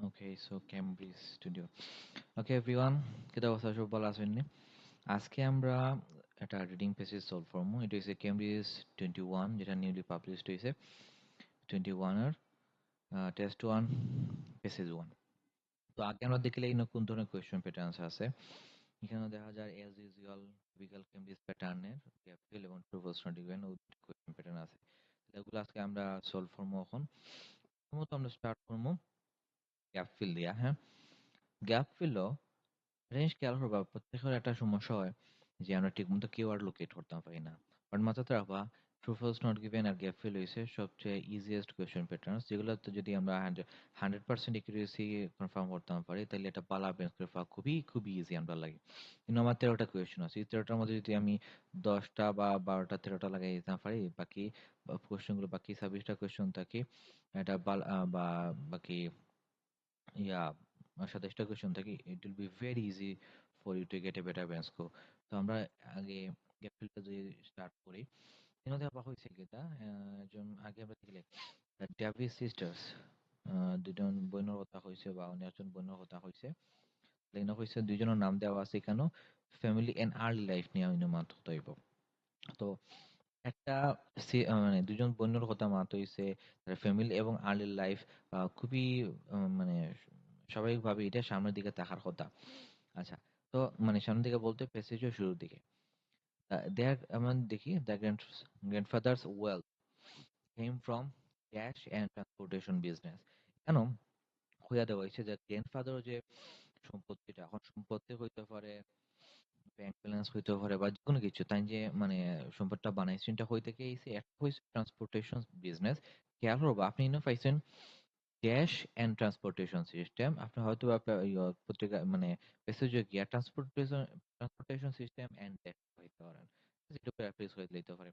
Okay, so Cambridge Studio. Okay, everyone, kita অবস্থা সব ভালো আছেন নি? আজকে আমরা একটা রিডিং প্যাসেজ সলভ করবো। এটা হচ্ছে Cambridge 21, যেটা নিউলি পাবলিশড হয়েছে 21 এর টেস্ট 1 প্যাসেজ 1। তো আগে আমরা দেখলে এখানে কোন ধরনের কোয়েশ্চেন প্যাটার্নস আছে। এখানে দেখা যায় অ্যাজ ইউজুয়াল টিপিক্যাল Cambridge প্যাটার্নের গ্যাপ ফিল এবং ট্রু প্রশ্ন দিবেন কোয়েশ্চেন প্যাটার্ন আছে। এগুলো আজকে আমরা সলভ করবো। এখন প্রথমত আমরা স্টার্ট করবো গ্যাপ ফিল দিয়া। হ্যাঁ, গ্যাপ ফিল রেঞ্জ খেয়াল করবা, প্রত্যেকের একটা সমস্যা হয় যে আমরা ঠিকমতো কিওয়ার্ড লোকেট করতে পারি না। বাট মাথাতে রাখবা ট্রু ফলস নট গিভেন আর গ্যাপ ফিল হয়েছে সবচেয়ে ইজিয়েস্ট কোয়েশ্চেন প্যাটার্ন, যেগুলোতে যদি আমরা 100% একিউরেসি কনফার্ম করতে পারি তাহলে এটা পালা বেঞ্চ করে পাওয়া খুবই খুবই ইজি আমরা লাগে। কিন্তু আমার 13টা কোয়েশ্চেন আছে, এই 13টার মধ্যে যদি আমি 10টা বা 12টা 13টা লাগাই দিতে পারি, বাকি কোয়েশ্চেনগুলো বাকি 26টা কোয়েশ্চেন থাকে এটা বা বাকি ইয়া 27টা কোয়েশ্চেন থাকে, it will be very easy for you to get a better bands score. তো আমরা আগে গ্যাপ ফিলটা যদি স্টার্ট করি, এখানে দেখা হয়েছে কিটা একজন আগে আমরা দেখলে ডেভিস সিস্টার্স দুজন বোনের কথা হয়েছে বা অন্য একজন বোনের কথা হয়েছে। এখানে হয়েছে দুইজনের নাম দেওয়া আছে, এখানেও ফ্যামিলি এন্ড আর্লি লাইফ নিয়ে অন্য মাত্র হইব। তো একটা মানে দুজন বোনের কথা মাত্র হইছে, তার ফ্যামিলি এবং আর্লি লাইফ খুবই মানে স্বাভাবিকভাবে এটা সামনের দিকে তাকার কথা। আচ্ছা, তো মানে সামনের দিকে বলতে প্যাসেজের শুরুর দিকে দেয়ার আমরা দেখি the grandfathers wealth came from cash and transportation business। কেন হইয়া দেওয়া হয়েছে যে গ্র্যান্ডফাদার যে সম্পত্তিটা, এখন সম্পত্তি হইতে পারে, ব্যাংক ব্যালেন্স হইতে পারে বা যেকোনো কিছু, তাই যে মানে সম্পদটা বানাইছেন এটা হইতে গিয়েছে একটা হইছে ট্রান্সপোর্টেশন বিজনেস। খেয়াল করবো আপনি ইনো পাইছেন ক্যাশ এন্ড ট্রান্সপোর্টেশন সিস্টেম, আপনি হয়তো আপনার পত্রিকা মানে মেসেজে গিয়া transportation transportation system and date হইতে পারেন, যেটা প্র্যাকটিস হয়ে লইতে পারে।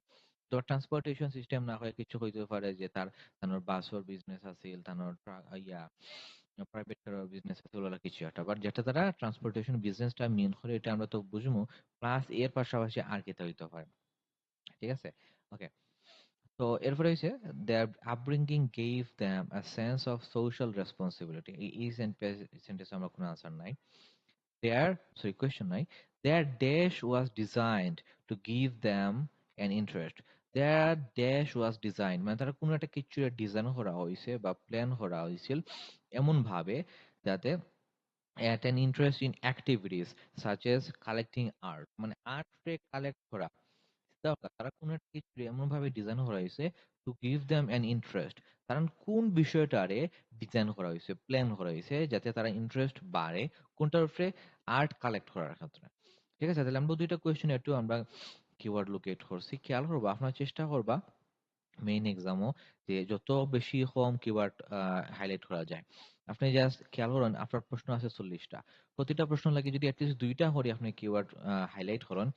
তো ট্রান্সপোর্টেশন সিস্টেম না হয় কিছু হইতে পারে যে তার তানোর বাসর বিজনেস আছিল, তানোর ইয়া প্রাইভেট বিজনেস আছে, ওগুলা কিছু একটা, বাট যেটা তারা ট্রান্সপোর্টেশন বিজনেসটা মেন করে এটা আমরা তো বুঝবো, প্লাস এর পাশাপাশি আর কি হইতে পারে। ঠিক আছে, ওকে। তো এরপরে হচ্ছে their upbringing gave them a sense of social responsibility। এই সেন্টেন্সে আমার কোনো আনসার নাই। Their sorry question নাই। Their dash was designed to give them an interest। Their dash was designed মানে তারা কোনো একটা কিছু ডিজাইন করা হয়েছে বা প্ল্যান করা হয়েছিল এমন ভাবে যাতে at an interest in activities such as collecting art, মানে আর্ট কালেক্ট করা দরকার। তারা কোনো একটা কিছু এমন ভাবে ডিজাইন করা হয়েছে to give them an interest, কারণ কোন বিষয়টারে ডিজাইন করা হয়েছে প্ল্যান করা হয়েছে যাতে তারা ইন্টারেস্ট বাড়ে কোনটার উপরে, আর্ট কালেক্ট করার ক্ষেত্রে। ঠিক আছে, তাহলে আমরা দুইটা কোয়েশ্চেন একটু আমরা কিওয়ার্ড লোকেট করছি, খেয়াল করবা আপনার চেষ্টা করবা মেইন এক্সামও যে যত বেশি কম কিওয়ার্ড হাইলাইট করা যায়। আপনি জাস্ট খেয়াল করেন আপনার প্রশ্ন আছে 40টা, প্রতিটা প্রশ্ন লাগে যদি অ্যাটলিস্ট 2টা করে আপনি কিওয়ার্ড হাইলাইট করেন,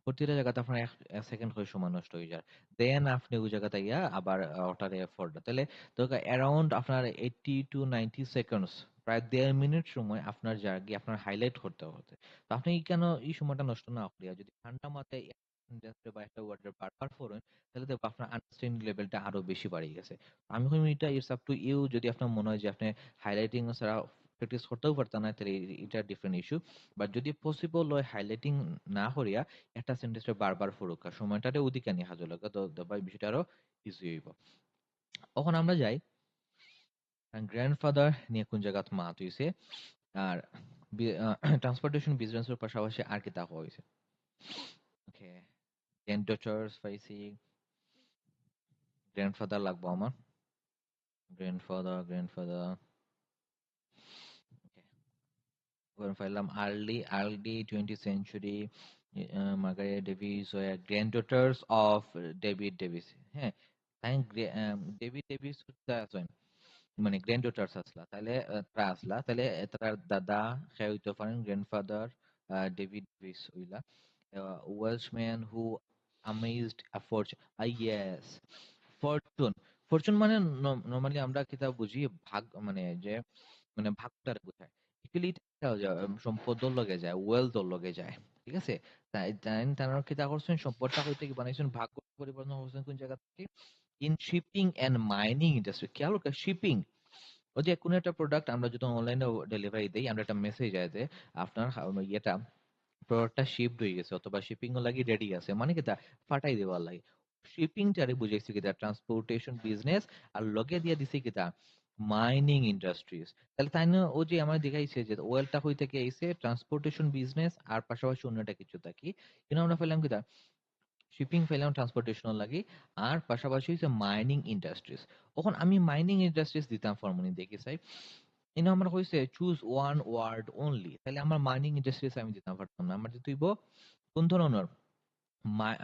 প্রতিটা জায়গাতে আপনার এক সেকেন্ড করে সময় নষ্ট হয়ে যায়। দেন আপনি ওই জায়গাতে ইয়া আবার ওটার এফোর্ট তাহলে তো অ্যারাউন্ড আপনার 80 to 90 সেকেন্ডস, প্রায় 1.5 মিনিট সময় আপনার জায়গায় আপনার হাইলাইট করতে হতে। তো আপনি কেন এই সময়টা নষ্ট না করিয়া যদি ঠান্ডা মাথায় বা একটা ওয়ার্ডের বারবার পড়েন, তাহলে দেখবো আপনার আন্ডারস্ট্যান্ডিং লেভেলটা আরো বেশি বাড়ে গেছে। আমি কই এটা ইটস আপ টু ইউ, যদি আপনার মনে হয় যে আপনি হাইলাইটিং ছাড়া প্র্যাকটিস করতেও পারতেন না তাহলে এটা ডিফারেন্ট ইস্যু। বাট যদি পসিবল হয় হাইলাইটিং না করিয়া একটা সেন্টেন্সে বারবার পড়ুক আর সময়টারে ওদিকে নিয়ে হাজর লাগে, তো দেখবা এই বিষয়টা আরো ইজি হইব। এখন আমরা যাই গ্র্যান্ডফাদার নিয়ে কোন জায়গাত মাত হইছে আর ট্রান্সপোর্টেশন বিজনেসের পাশাপাশি আর কি তা হইছে। ওকে, গ্র্যান্ডডটার্স পাইছি, গ্র্যান্ডফাদার লাগবো আমার, গ্র্যান্ডফাদার ওকে, ওখানে পাইলাম early early 20th century Margaret Davis granddaughters of David Davis. হ্যাঁ, তাই ডেভিড ডেভিস আছেন মানে গ্র্যান্ডডটার্স আসলা, তাহলে তারা আসলা তাহলে তার দাদা সে হইতে পারেন গ্র্যান্ডফাদার ডেভিড ডেভিস হইলা ওয়েলশম্যান হু amazed a fortune। Yes, Fortune. Fortune মানে নরমালি আমরা কিতাব বুঝি ভাগ, মানে যে মানে ভাগটার বোঝায়। অ্যাকচুয়ালি সম্পদ লগে যায়, ওয়েলথ লগে যায়। ঠিক আছে, তাই তাই তারা কিতা করছেন সম্পদটা হইতে কি বানাইছেন ভাগ করে পরিবর্তন করছেন কোন জায়গা থেকে, in shipping and mining industry. খেয়াল শিপিং, ওই যে কোনো একটা প্রোডাক্ট আমরা যদি অনলাইনে ডেলিভারি দেই, আমরা একটা মেসেজ আসে যে আপনার ইয়েটা প্রোডাক্টটা শিপড হয়ে গেছে অথবা শিপিং লাগি রেডি আছে, মানে কি তা ফাটাই দেওয়ার লাগে শিপিংটারে বুঝাইছে কিতা ট্রান্সপোর্টেশন বিজনেস, আর লগে দিয়ে দিছে কিতা মাইনিং ইন্ডাস্ট্রিজ। তাহলে তাই না ও যে আমার দেখাইছে যে ওয়েলটা হই থেকে আইছে ট্রান্সপোর্টেশন বিজনেস আর পাশাপাশি অন্যটা কিছু থাকি, কিন্তু আমরা পেলাম কিতা শিপিং পেলাম ট্রান্সপোর্টেশন লাগি, আর পাশাপাশি হচ্ছে মাইনিং ইন্ডাস্ট্রিজ। এখন আমি মাইনিং ইন্ডাস্ট্রিজ দিতাম ফরমনি দেখি চাই, কিন্তু আমার হয়েছে চুজ ওয়ান ওয়ার্ড অনলি, তাহলে আমার মাইনিং ইন্ডাস্ট্রিজ আমি দিতাম পারতাম না, আমার দিতে হইব কোন ধরনের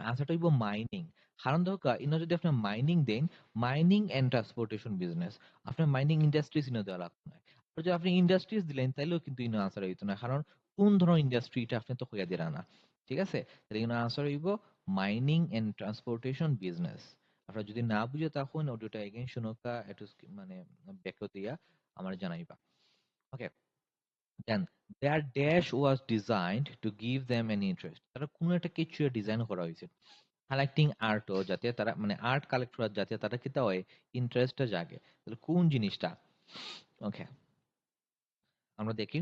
আনসারটা হইব মাইনিং। কারণ দরকার ইনো যদি আপনি মাইনিং দেন, মাইনিং এন্ড ট্রান্সপোর্টেশন বিজনেস, আপনার মাইনিং ইন্ডাস্ট্রিজ ইনো দেওয়া লাগতো না। আর যদি আপনি ইন্ডাস্ট্রিজ দিলেন তাইলেও কিন্তু ইনো আনসার হইতো না, কারণ কোন ধরনের ইন্ডাস্ট্রি এটা আপনি তো হইয়া দিলেন না। ঠিক আছে, তাহলে ইনো আনসার হইব মাইনিং এন্ড ট্রান্সপোর্টেশন বিজনেস। আপনারা যদি না বুঝে তখন অডিওটা এগেইন শুনোকা একটু মানে ব্যাখ্যা দিয়া আমার জানাইবা। ওকে, দেন their dash was designed to give them an interest, তারা কোনো একটা কিছু ডিজাইন করা হয়েছে কালেক্টিং আর্টও, যাতে তারা মানে আর্ট কালেক্ট করার যাতে তারা কিতা হয় ইন্টারেস্টটা জাগে, তাহলে কোন জিনিসটা। ওকে, আমরা দেখি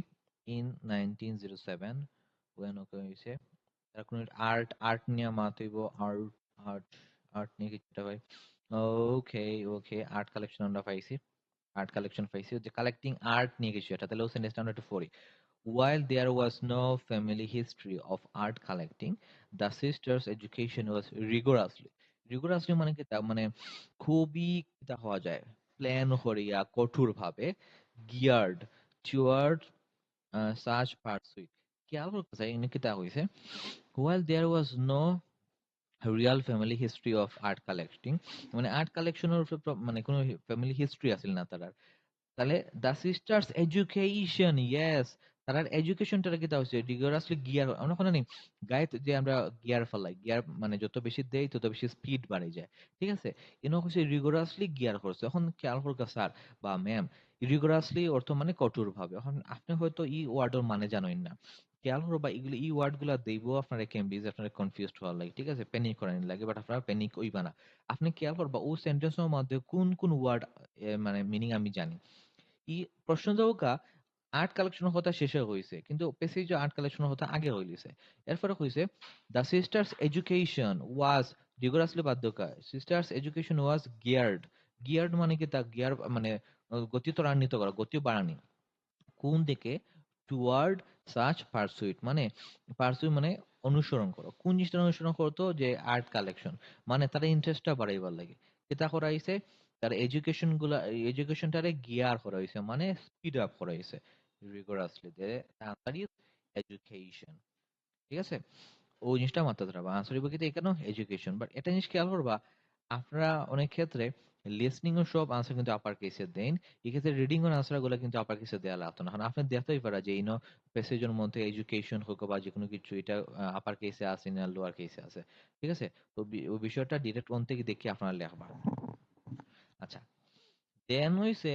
ইন 1907 when ওকে হয়েছে তারা কোনো আর্ট আর্ট নিয়ে মাতইব আর্ট আর্ট আর্ট নিয়ে কিছুটা হয়। ওকে ওকে, আর্ট কালেকশন আমরা পাইছি, আর্ট কালেকশন পাইছি যে কালেক্টিং আর্ট নিয়ে কিছু এটা, তাহলে ও সেন্টেন্সটা আমরা একটু পড়ি। While there was no family history of art collecting, the sisters' education was rigorously মানে কি তা মানে খুবই তা হওয়া যায় প্ল্যান করিয়া কঠোর ভাবে geared toward such pursuit। খেয়াল করতে চাই এনে কি তা হইছে, while there was no real family history of art collecting, মানে আর্ট কালেকশনের মানে কোনো ফ্যামিলি হিস্ট্রি আছিল না তার, তাহলে দ্য সিস্টার্স এডুকেশন, ইয়েস, তার এডুকেশনটা কি তা হচ্ছে রিগোরাসলি গিয়ার, আমরা কোনো নেই গায়ে যে আমরা গিয়ার ফেলাই, গিয়ার মানে যত বেশি দেই তত বেশি স্পিড বাড়ে যায়। ঠিক আছে, এনে হচ্ছে রিগোরাসলি গিয়ার করছে। এখন খেয়াল করকা স্যার বা ম্যাম, রিগোরাসলি অর্থ মানে কঠোর ভাবে, এখন আপনি হয়তো ই ওয়ার্ডের মানে জানেন না, খেয়াল করবা এগুলো ই ওয়ার্ড গুলা দেবো আপনারা কেমবিজ আপনারা কনফিউজ হওয়ার লাগে, ঠিক আছে, প্যানিক করার লাগে, বাট আপনারা প্যানিক হইবা না। আপনি খেয়াল করবা ও সেন্টেন্সের মধ্যে কোন কোন ওয়ার্ড মানে মিনিং আমি জানি। ই প্রশ্ন দৌকা আর্ট কালেকশন হতা শেষে হয়েছে, কিন্তু প্যাসেজ আর্ট কালেকশন হতা আগে হইলিছে। এরপরে হইছে the sisters education was rigorously বাধ্যকা, sisters education was geared, geared মানে কি তা গিয়ার মানে গতি ত্বরান্বিত করা, গতি বাড়ানি কোন দিকে, টুয়ার্ড সাচ পারসুইট মানে পারসুইট মানে অনুসরণ করো, কোন জিনিসটা অনুসরণ করতো যে আর্ট কালেকশন, মানে তারা ইন্টারেস্টটা বাড়াইবার লাগে এটা করা হয়েছে, তার এডুকেশন গুলা এডুকেশনটারে গিয়ার করা হয়েছে মানে স্পিড আপ করা হয়েছে রিগোরাসলি, তাড়াতাড়ি এডুকেশন। ঠিক আছে, ওই জিনিসটা মাথায় রাখবা, আনসার হবে কিন্তু এখানেও এডুকেশন, বাট এটা জিনিস খেয়াল করবা আপনারা অনেক ক্ষেত্রে লিসনিং ও সব আনসার কিন্তু আপার কেসে দেন, এক্ষেত্রে রিডিং এর আনসার গুলো কিন্তু আপার কেসে দেওয়া লাগতো না, কারণ আপনি দেখতেই পারা যে ইনো প্যাসেজের মধ্যে এডুকেশন হোক বা যে কোনো কিছু এটা আপার কেসে আছে না লোয়ার কেসে আছে। ঠিক আছে, তো ওই বিষয়টা ডিরেক্ট অন থেকে দেখে আপনারা লেখবা। আচ্ছা, দেন হইছে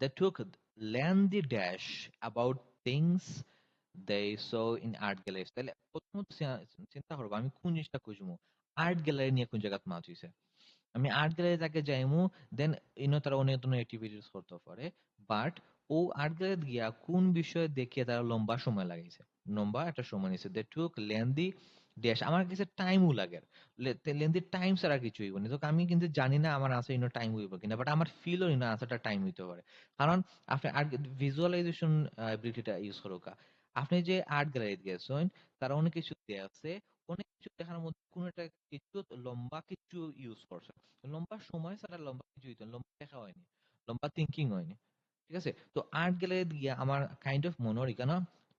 they took lengthy dash about things they saw in art galleries, তাহলে প্রথমত চিন্তা করবো আমি কোন জিনিসটা খুঁজবো, আর্ট গ্যালারি নিয়ে কোন জায়গাত মাছ হইছে, আমি আর্ট গ্যালারি তাকে যাইমু, দেন ইনো তারা অনেক ধরনের অ্যাক্টিভিটিস করতে পারে, বাট ও আর্ট গ্যালারি গিয়া কোন বিষয়ে দেখিয়ে তারা লম্বা সময় লাগাইছে, লম্বা একটা সময় নিছে, দে টুক লেন্দি ড্যাশ, আমার কাছে টাইমও লাগে, লেন্দি টাইম ছাড়া কিছু হইব না, তো আমি কিন্তু জানি না আমার আনসার ইনো টাইম হইব কিনা, বাট আমার ফিল হই না আনসারটা টাইম হইতে পারে, কারণ আপনি আর্ট ভিজুয়ালাইজেশন এবিলিটিটা ইউজ করো কা, আপনি যে আর্ট গ্যালারি গেছেন তারা অনেক কিছু দিয়ে আছে, অনেক কিছু দেখার মধ্যে কোন একটা কিছু লম্বা কিছু ইউজ করছে, লম্বা সময় ছাড়া লম্বা কিছু হইতো না, লম্বা দেখা হয়নি, লম্বা থিঙ্কিং হয়নি। ঠিক আছে, তো আর্ট গ্যালারি গিয়া আমার কাইন্ড অফ মনে হয় কেন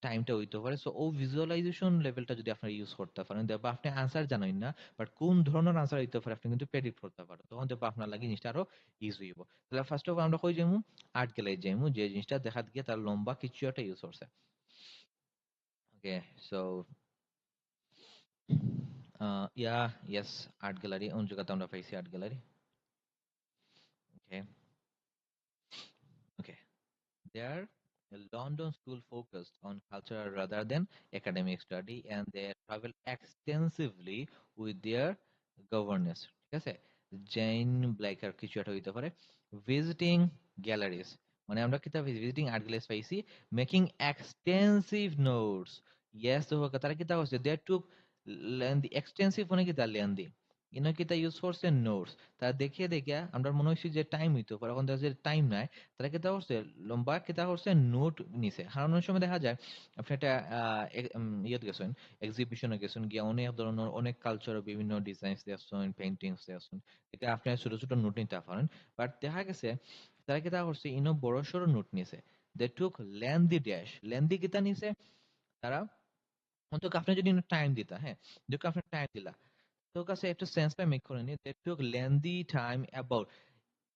টাইমটা হইতে পারে, সো ও ভিজুয়ালাইজেশন লেভেলটা যদি আপনারা ইউজ করতে পারেন দেখবা আপনি আনসার জানেন না, বাট কোন ধরনের আনসার হইতে পারে আপনি কিন্তু প্রেডিক্ট করতে পারেন, তখন দেখবা আপনার লাগে জিনিসটা আরো ইজি হইব। তাহলে ফার্স্ট অফ অল আমরা কই যাইমু, আর্ট গ্যালারি যাইমু, যে জিনিসটা দেখাত গিয়ে তার লম্বা কিছু একটা ইউজ করছে। Okay, so yeah, yes, art gallery কোন জায়গাতে আমরা পাইছি art gallery. Okay okay, there London school focused on culture rather than academic study and they travel extensively with their governess। ঠিক আছে, জেইন ব্ল্যাকের কিছু একটা হইতে পারে, ভিজিটিং গ্যালারিজ মানে আমরা কিতা ভিজিটিং আর্ট গ্যালারিজ পাইছি মেকিং এক্সটেন্সিভ নোটস ইয়েস তো তারা কিতা করছে দে টুক লেন্দি এক্সটেন্সিভ মানে কিতা লেন্দি ইনো কিতা ইউজ করছে নোটস তারা দেখিয়ে দেখিয়া আমরা মনে হচ্ছে যে টাইম হইতো পরে এখন দেখা যায় টাইম নাই তারা কিতা করছে লম্বা কিতা করছে নোট নিছে কারণ অনেক সময় দেখা যায় আপনি একটা ইয়েত গেছেন এক্সিবিশনে গেছেন গিয়া অনেক ধরনের অনেক কালচারের বিভিন্ন ডিজাইনস দেখছেন পেইন্টিংস দেখছেন এটা আপনি ছোট ছোট নোট নিতে পারেন বাট দেখা গেছে তারা কিতা করছে ইনো বড় সড়ো নোট নিছে দে টুক লেন্দি ড্যাশ লেন্দি কিতা নিছে তারা অন্তত আপনি যদি টাইম দিতা হ্যাঁ যদি আপনি টাইম দিলা তোর কাছে একটু সেন্সটা মেক করে নি দে টুক লেন্দি টাইম অ্যাবাউট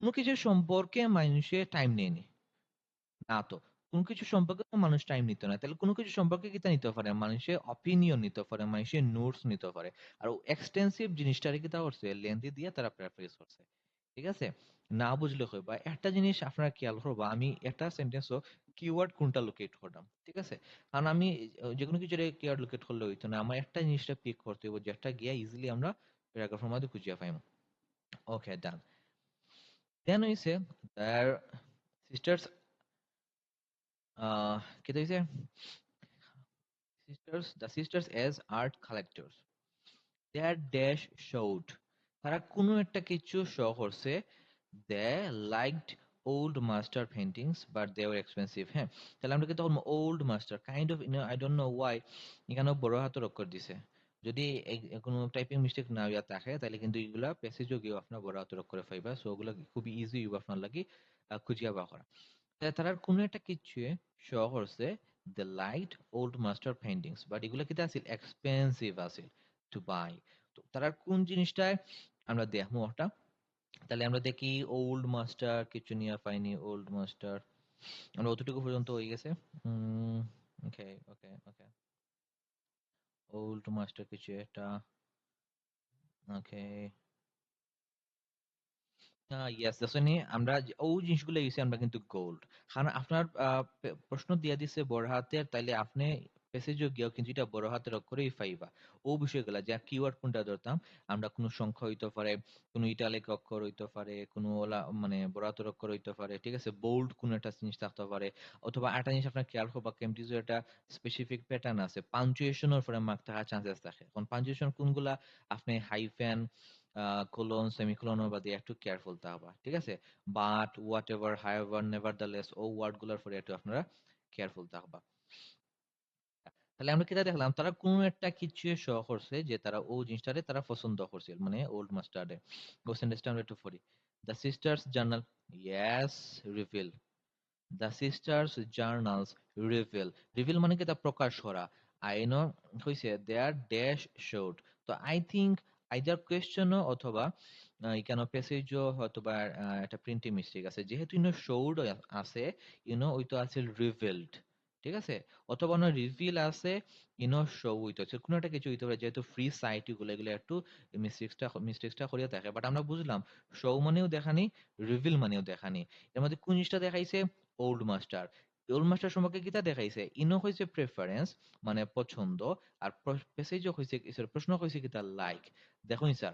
কোনো কিছু সম্পর্কে মানুষের টাইম নেয়নি না তো কোনো কিছু সম্পর্কে তো মানুষ টাইম নিত না তাহলে কোনো কিছু সম্পর্কে কি তা নিতে পারে মানুষের অপিনিয়ন নিতে পারে মানুষের নোটস নিতে পারে আর এক্সটেন্সিভ জিনিসটারে কি তা করছে লেন্দি দিয়ে তারা প্রেফারেন্স করছে ঠিক আছে না বুঝলে হয় বা একটা জিনিস আপনারা খেয়াল করবা আমি একটা সেন্টেন্সও কিওয়ার্ড কোনটা লোকেট করলাম ঠিক আছে কারণ আমি যে কোনো কিছু কিওয়ার্ড লোকেট করলে হইতো না আমার একটা জিনিসটা পিক করতে হবে যেটা গিয়া ইজিলি আমরা প্যারাগ্রাফের মধ্যে খুঁজে পাইম ওকে ডান দেন হইছে তার সিস্টার্স কি হইছে the sisters as art collectors their dash showed তারা কোনো একটা কিছু শো করছে they liked old master paintings but they were expensive হ্যাঁ তাহলে আমরা কি তখন old master kind of I don't know why এখানে বড় হাতের অক্ষর দিছে যদি কোনো টাইপিং মিস্টেক না হইয়া থাকে তাহলে কিন্তু এগুলা প্যাসেজও গিয়ে আপনার বড় হাতের অক্ষরে পাইবা সো ওগুলো খুবই ইজি হইব আপনার লাগি খুঁজিয়া বা করা তারার কোনো একটা কিছু শো করছে the light old master paintings but এগুলো কিন্তু আছিল এক্সপেন্সিভ আছিল টু বাই তো তারার কোন জিনিসটায় আমরা দেখবো ওটা তাহলে আমরা দেখি ওল্ড মাস্টার কিছু নিয়ে পাইনি ওল্ড মাস্টার আমরা অতটুকু পর্যন্ত হয়ে গেছে ওকে ওকে ওকে ওল্ড মাস্টার কিছু একটা ওকে ইয়েস দেখনি আমরা ওই জিনিসগুলো ইউসি আমরা কিন্তু গোল্ড কারণ আপনার প্রশ্ন দিয়া দিছে বড় হাতের তাইলে আপনি পেসেজও গিয়েও কিন্তু এটা বড় হাতের অক্ষরেই পাইবা ও বিষয়গুলা যা কিওয়ার্ড কোনটা ধরতাম আমরা কোনো সংখ্যা হইতে পারে কোনো ইটালিক অক্ষর হইতে পারে কোনো মানে বড় হাতের অক্ষর হইতে পারে ঠিক আছে বোল্ড কোনো একটা জিনিস থাকতে পারে অথবা একটা জিনিস আপনার খেয়াল করবা কেমব্রিজের একটা স্পেসিফিক প্যাটার্ন আছে পাঞ্চুয়েশনের উপরে মার্ক থাকার চান্সেস থাকে এখন পাঞ্চুয়েশন কোনগুলা আপনি হাইফেন কোলন সেমিকোলন বাদে একটু কেয়ারফুল থাকবা ঠিক আছে but whatever however nevertheless ও ওয়ার্ড গুলার পরে একটু আপনারা কেয়ারফুল থাকবা তাহলে আমরা কিটা দেখলাম তারা কোন একটা কিছু শো করছে যে তারা ও জিনিসটারে তারা পছন্দ করছিল মানে ওল্ড মাস্টার্ডে গো সেন্টেন্সটা আমরা একটু পড়ি the sisters journal yes reveal the sisters journals reveal reveal মানে কি তা প্রকাশ করা আই নো হইছে দে আর ড্যাশ শোড তো আই থিংক আইদার কোয়েশ্চেনও অথবা এখানে প্যাসেজও অথবা একটা প্রিন্টিং মিস্টেক আছে যেহেতু ইনো শোড আছে ইনো ওই তো আছে রিভিলড ঠিক আছে অথবা না রিভিল আছে ইনো শো হইতে হচ্ছে কোনো একটা কিছু হইতে পারে যেহেতু ফ্রি সাইট এগুলো এগুলো একটু মিস্টেক্সটা করিয়া থাকে বাট আমরা বুঝলাম শো মানেও দেখানি রিভিল মানেও দেখানি এর মধ্যে কোন জিনিসটা দেখাইছে ওল্ড মাস্টার ওল্ড মাস্টার সম্পর্কে কিতা দেখাইছে ইনো হইছে প্রেফারেন্স মানে পছন্দ আর প্যাসেজও হইছে প্রশ্ন হইছে কিতা লাইক দেখুন স্যার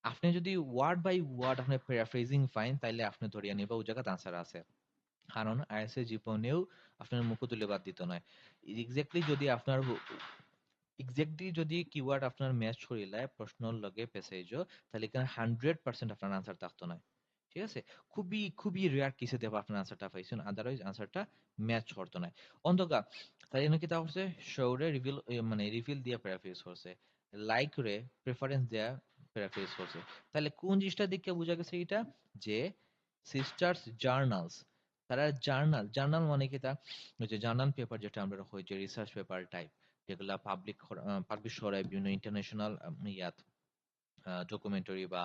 আপনি যদি ওয়ার্ড বাই ওয়ার্ড আপনি প্যারাফ্রেজিং ফাইন তাইলে আপনি ধরিয়া নিবা ওই জায়গাতে আনসার আছে কারণ আইএসএ জীবনেও আপনার মুখ তুলে বাদ দিত নয় এক্স্যাক্টলি যদি আপনার এক্স্যাক্টলি যদি কিওয়ার্ড আপনার ম্যাচ করিলে প্রশ্নর লগে প্যাসেজও তাহলে এখানে 100% আপনার আনসার থাকতো না ঠিক আছে খুবই খুবই রেয়ার কেসে দেব আপনার আনসারটা পাইছেন আদারওয়াইজ আনসারটা ম্যাচ করতো না অন্ধকার তাই জন্য কি তা হচ্ছে শোরে রিভিল মানে রিভিল দিয়ে প্যারাফ্রেজ করছে লাইক রে প্রেফারেন্স দেয়া প্যারাফ্রেজ করছে তাহলে কোন জিনিসটা দেখে বোঝা গেছে এটা যে সিস্টার্স জার্নালস তারা জার্নাল জার্নাল মানে কি তা ওই যে জার্নাল পেপার যেটা আমরা হই যে রিসার্চ পেপার টাইপ যেগুলা পাবলিশ করায় বিভিন্ন ইন্টারন্যাশনাল ইয়াত ডকুমেন্টারি বা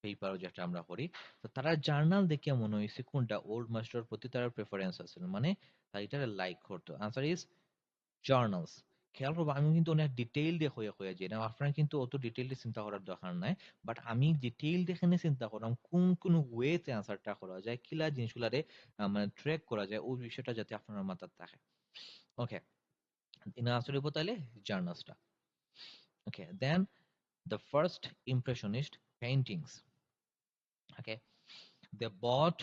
পেপার যেটা আমরা করি তো তারা জার্নাল দেখে মনে হয়েছে কোনটা ওল্ড মাস্টার প্রতি তার প্রেফারেন্স আছে মানে তারা এটা লাইক করতো আনসার ইজ জার্নালস খেয়াল করবো আমি কিন্তু অনেক ডিটেইল দিয়ে হয়ে হয়ে যাই না আপনার কিন্তু অত ডিটেইলে চিন্তা করার দরকার নাই বাট আমি ডিটেইল দেখে চিন্তা করলাম কোন কোন ওয়েতে আনসারটা করা যায় কিলা জিনিসগুলারে মানে ট্র্যাক করা যায় ওই বিষয়টা যাতে আপনার মাথায় থাকে ওকে ইন আনসার হইব তাহলে জার্নালসটা ওকে দেন the first impressionist paintings okay they bought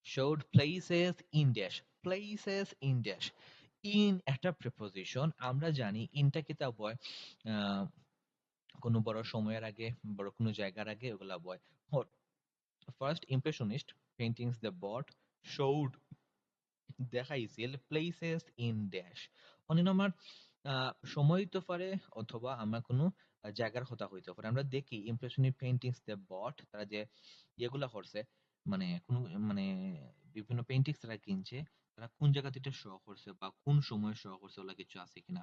showed places in dash, places in dash। in একটা preposition, আমরা জানি ইনটা কিতা বয় কোনো বড় সময়ের আগে, বড় কোনো জায়গার আগে ওগুলা বয়। ফার্স্ট ইমপ্রেশনিস্ট পেইন্টিংস দ্য বট showed দেখাইছিল প্লেসেস ইন ড্যাশ, অনিন আমার সময় হইতে পারে অথবা আমার কোনো জায়গার কথা হইতে পারে। আমরা দেখি ইমপ্রেশনিস্ট পেইন্টিংস দ্য বট, তারা যে ইয়েগুলা করছে, মানে কোন মানে বিভিন্ন পেইন্টিংস তারা কিনছে, তারা কোন জায়গা থেকে শো করছে বা কোন সময় শো করছে ওগুলা কিছু আছে কিনা।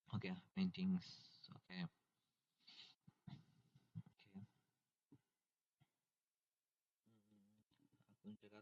ওকে, পেইন্টিংস, ওকে ওকে, কোন জায়গা